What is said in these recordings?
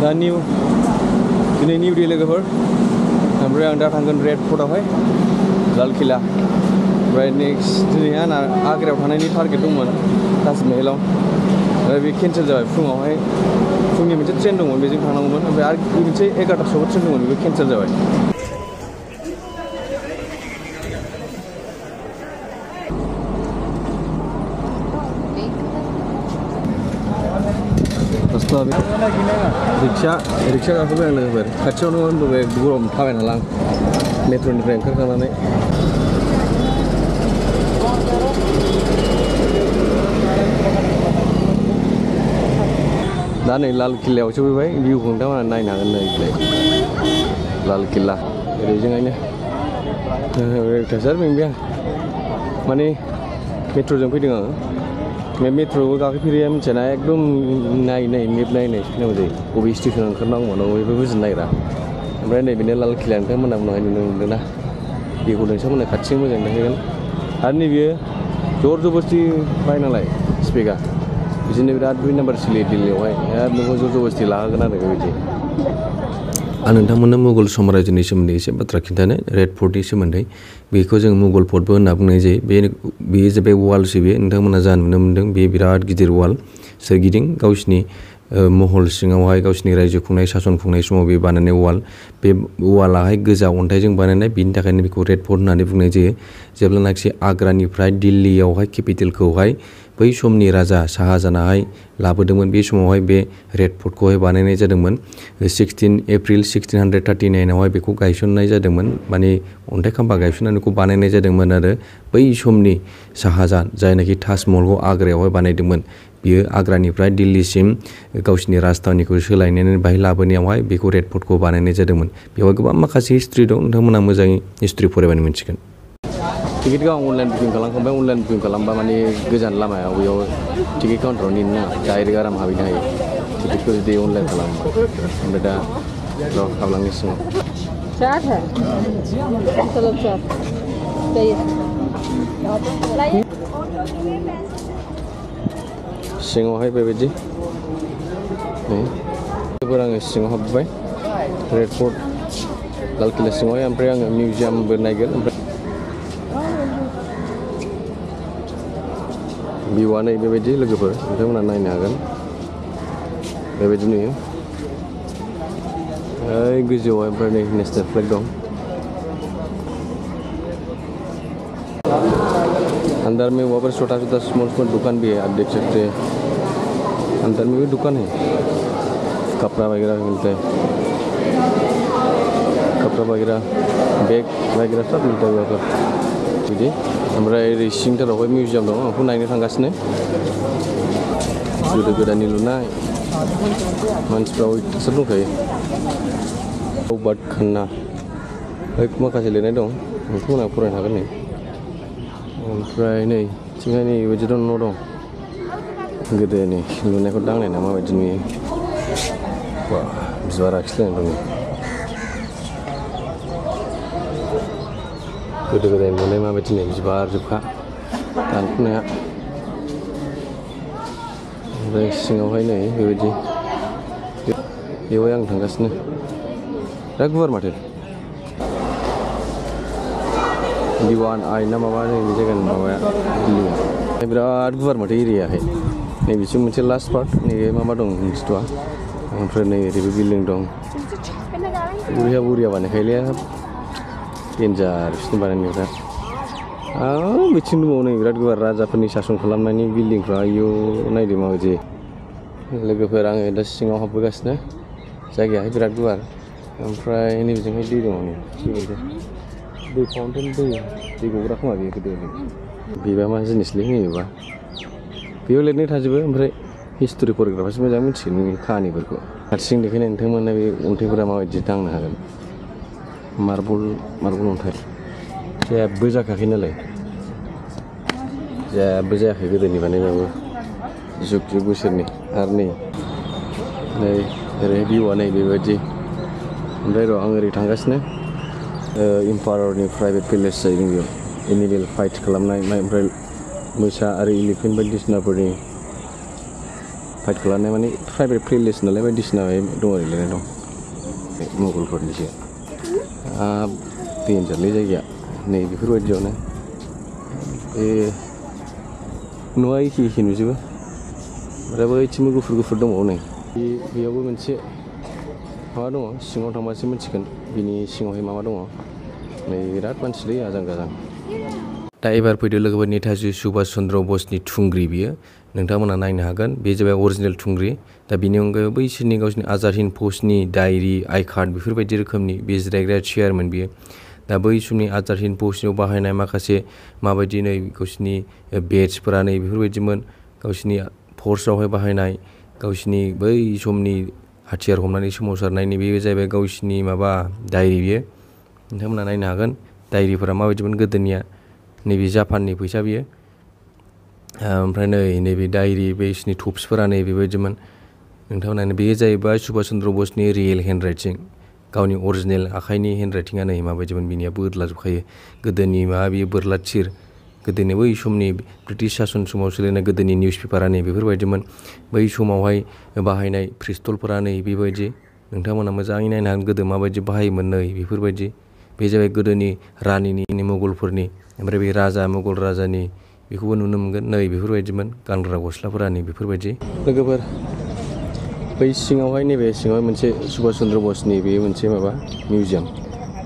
दा दिनै new day लोगोफोर ओमफ्राय आं दा थांगोन रेड फर्टआवहाय लाल किला ओमफ्राय नेक्स्ट दिनै आंना आग्रायाव थानायनि टारगेट दंमोन ताजमहलाव ओमफ्राय बे केन्सेल जाबाय फुङावहाय फुंनि मोनसे ट्रेन दंमोन बेजों थांनांगौमोन ओमफ्राय आरो मोनसे 11टासोआवबो ट्रेन दंमोन बेबो केन्सेल जाबाय रिक्सा गाखोबाय आं लोगोफोर खाथियावनो होनबाय गरम थाबायना लां मेट्र'निफ्राय ओंखारखांनानै दा नै लाल किलायाव सफैबाय भिउखौ नोंथांमोना नायनो हागोन नै लाल किला ओरैजोंहायनो बेंबाय आं माने मेट्र'जों फैदों आङो बे मेट्र'बो गाखोफेरिया मिथियाना एकदम नायै मेप नायनाय नांगौ जायो बबे स्टेसनाव ओंखारनांगौ बेबो बुजिनो नागिरा ओमफ्राय नैबेनो लाल किला नोंथांमोना उनावहाय नुनो मोनदों ना बेखौ नोंथांमोना खाथिजों मोजां नुहैगोन आरो नैबेयो जर जबस्थि बायनालाय स्पेकआ बिदिनो बिराद 2 नाम्बार सोलियो दिल्लीयावहाय नोंखौ जर जबस्थि लाहोगोन आरो बेबायदि आं नोंथांमोननो मुगल साम्रायजोनि सोमोन्दै एसे बाथ्रा खिन्थानो रेड फर्टनि सोमोन्दै बेखौ जों मुगल फर्टबो होनना बुंनाय जायो बेयो जाबाय वालसो बे नोंथांमोना जा नुनो मोन्दों बे बिराद गिदिर वाल सोरगिदिं गावसिनि महल सिङावहाय गावसिनि रायजो खुंनाय सासन खुंनाय समाव बे बानायनाय वाल बे वालाहाय गोजा अन्थाइजों बानायनाय बिनि थाखायनो बेखौ रेड फर्ट होननानै बुंनाय जायो जेब्लानाखि आग्रानिफ्राय दिल्लीयावहाय केपिटेलखौहाय बै समनि राजा शाहजाहानाहाय लाबोदोंमोन बे समावहाय बे रेड फर्टखौहाय बानायनाय जादोंमोन 16 एप्रिल 1639आवहाय बेखौ गायसननाय जादोंमोन माने अन्थाइ खाम्फा गायसननानै बेखौ बानायनाय जादोंमोन आरो बै समनि शाहजाहान जायनाखि ताजमहलखौ आग्रायावहाय बानायदोंमोन बियो आग्रानिफ्राय दिल्लीसिम गावसिनि राजधानिखौ सोलायनानै बाहाय लाबोनायावहाय बेखौ रेड फर्टखौ बानायनाय जादोंमन बेवहाय गोबां माखासे हिस्ट्रि दं नोंथांमोना मोजाङै हिस्ट्रि फरायबानो मिन्थिगोन टिकेटखौ आं अनलाइन बुकिं खालामखांबाय अनलाइन बुकिं खालामबा माने गोजान लामायाव बेयाव टिकेट काउन्टाराव नेनो नाङा डाइरेक्ट आराम हाबहैनो हायो टिकेटखौ जुदि अनलाइन खालामोबा ओमफ्राय दा हाबलांनि सिङाव सिङावहाय बेबायदि आङो सिङाव हाबबाय रेड फर्ट लाल किला सिङावहाय ओमफ्राय आङो मिउजियामबो नायगोन ओमफ्राय भिउआ नै बेबायदि लोगोफोर नोंथांमोना नायनो हागोन बेबायदि नुयो ओइ गोजौआव ओमफ्राय नै नेसनेल फ्लेग दं अंदर में वहाँ पर छोटा छोटा स्मॉल दुकान भी है आप देख सकते हैं अंदर में भी दुकान है कपड़ा वगैरह मिलता है कपड़ा वगैरह बैग वगैरह सब मिलता है वहाँ पर बिदि ओमफ्राय ओरै सिंथारावहाय मिउजियाम दं आंखौ नायनो थांगासिनो गोदो गोदायनि लुनाय मानसिफ्रा सोर दंखायो बाद खान्ना माखासे लिरनाय दं नोंथांमोना फरायनो हागोन नै ओमफ्राय नै थिंहाय नै बेबायदि न' दं गोदोनि लुनायखौ दांनायना माबायदि नुयो बा बिबार आखिलायनाय दं गोदो गोदाय लुनाय माबायदि नै बिबार जोबखा दानख'नाया ओमफ्राय सिङावहाय नै बेबायदि बेवहाय आं थांगासिनो बिराद गुवार माथो दिवान आइ ना माबा नैबे जायगानि माबाया दिल्लीया बिराद गुवार माथो एरियाहाय नैबेसिम मोनसे लास्ट पार्ट नैबे मा दं मिथिथ'आ ओमफ्राय नै ओरैबो बिल्डिं दं बरिया बानायखायोलै डेन्जार बिसोरनि बानायनायफ्रा बिथिं दङ नै बिराद गुवार राजाफोरनि सासन खालामनायनि बिल्डिंफ्रा आयौ नायदो माबायदि लोगोफोर आङो दा सिङाव हाबबोगासिनो जायगायाहाय बिराद गुवार ओमफ्राय नैबेजोंहाय दै दङ नै दै फाउन्टेन दै गग्रा खोमा बेयो गोदोनि बेबा मा जिनिसलै नैबेबा बेयाव लिरनाय थाजोबो ओमफ्राय हिस्ट'रि फरायग्राफ्रासो मोजां मिथिगोन नोंनि काहानिफोरखौ हारसिं देखायनाय नोंथांमोना बे अन्थाइफोरा माबायदि दांनो हागोन मार्बल अन्थाइ जेबो जाखायाखै नालाय जेबो जायाखै गोदोनि बानायबाबो जुग बोसोरनि आरो नै ओरै भिउआ नै बेबायदि ओमफ्राय र' आं ओरै थांगासिनो इम्पारारनि प्राइभेट पेलेस जाहैदों बेयाव एनिमेल फाइट खालामनाय ओमफ्राय मोसा आरो इलिफेन्ट बायदिसिनाफोरनि फाइट खालामनाय माने प्राइभेट प्लेलिस्ट नालाय बायदिसिना दं लिरनाय दं मुगलफोरनिसो डेन्जारलै जायगाया नै बेफोरबायदियावनो बे न'आ एखे एखे नुजोबो ओमफ्राय बैथिंबो गुफुर दंबावो नै बेयावबो मोनसे माबा दङ सिङाव थांबासो मिथिगोन बिनि सिङावहाय मा दङ नै बिराद मानसिलै आजां गाजां दा एबार फैदो लोगोफोर नेताजि सुभाष चन्द्र बसनि थुंग्रि बियो नोंथांमोना नायनो हागोन बे जाबाय अरिजिनेल थुंग्रि दा बिनि अनगायै बैसोरनि गावसिनि Azad Hind फौजनि diary I card बेफोरबायदि रोखोमनि बे जिरायग्रा चेयारमोन बियो दा बै समनि आजाद हिन्द फौजनियाव बाहायनाय माखासे माबायदि नै गावसिनि बेड्सफोरा नै बेफोरबायदिमोन गावसिनि फर्सआवहाय बाहायनाय गावसिनि बै समनि हाथियार हमनानै सोमावसारनायनि बेयो जाहैबाय गावसिनि माबा डायरि बियो नोंथांमोना नायनो हागोन डायरिफोरा माबायदिमोन गोदोनिया नैबे जापाननि फैसा बियो ओमफ्राय नैबे डायरि बैसिनि टप्सफोरा नै बेबायदिमोन नोंथांमोना बेयो जाहैबाय सुभाष चन्द्र बसनि रियेल हेन्ड राइटिं गावनि अरिजिनेल आखाइनि हेन्ड राइटिंआ नै माबायदिमोन बिनिया बोदलाजोबखायो गोदोनि माबा बियो बोरला थिर गोदोनि बै समनि ब्रिटिश सासन समाव सोलिनाय गोदोनि निउस पेपारा नै बेफोरबायदिमोन बै समावहाय बाहायनाय पिस्तलफोरा नै बेबायदि नोंथांमोना मोजाङै नायनो हागोन गोदो माबायदि बाहायोमोन नै बेफोरबायदि बे जाबाय गोदोनि रानिनि मुगलफोरनि ओमफ्राय बे राजा मुगल राजानि बेखौबो नुनो मोनगोन नै बेफोरबायदिमोन गानग्रा गस्लाफोरा नै बेफोरबायदि लोगोफोर बै सिङावहाय नैबे सिङाव मोनसे सुभाष चन्द्र बसनि बे मोनसे माबा मिउजियाम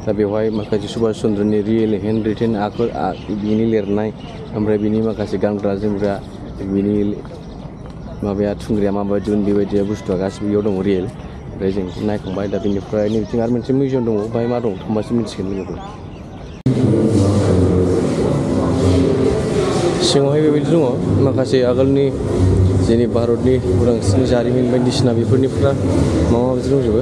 दा बेवहाय माखासे सुभाष चन्द्रनि रियेल हेन्ड रिटेन आखर बिनि लिरनाय ओमफ्राय बिनि माखासे गानग्रा जोमग्रा बिनि माबाया थुंग्रिया माबायदिमोन बेबायदि बुस्थुआ गासिबो बेयाव दङ रियेल ओमफ्राय जों नायखांबाय दा बेनिफ्राय नैबिथिं आरो मोनसे मिउजियाम दङ बाहाय मा दं थांबासो मिथिगोन लोगोफोर सिङावहाय बेबायदि दङ माखासे आगोलनि जोंनि भारतनि उदांस्रिनि जारिमिन बायदिसिना बेफोरनिफ्रा माबा माबि दंजोबो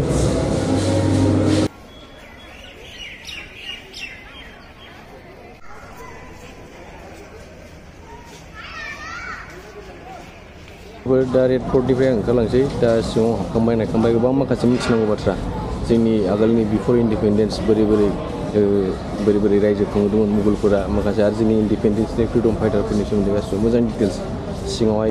दा रेड फर्टनिफ्राय ओंखारलांसै दा सिङाव हाबखांबाय नायखांबाय गोबां माखासे मिथिनांगौ बाथ्रा जोंनि आगोलनि बिफर इन्डिपेन्डेन्स बोरै रायजो खुंदोंमोन मुगलफोरा माखासे आरो जोंनि इन्डिपेन्डेन्सनि फ्रिडम फाइटारफोरनि सोमोन्दै गासिबो मोजां डिटेल्स सिङावहाय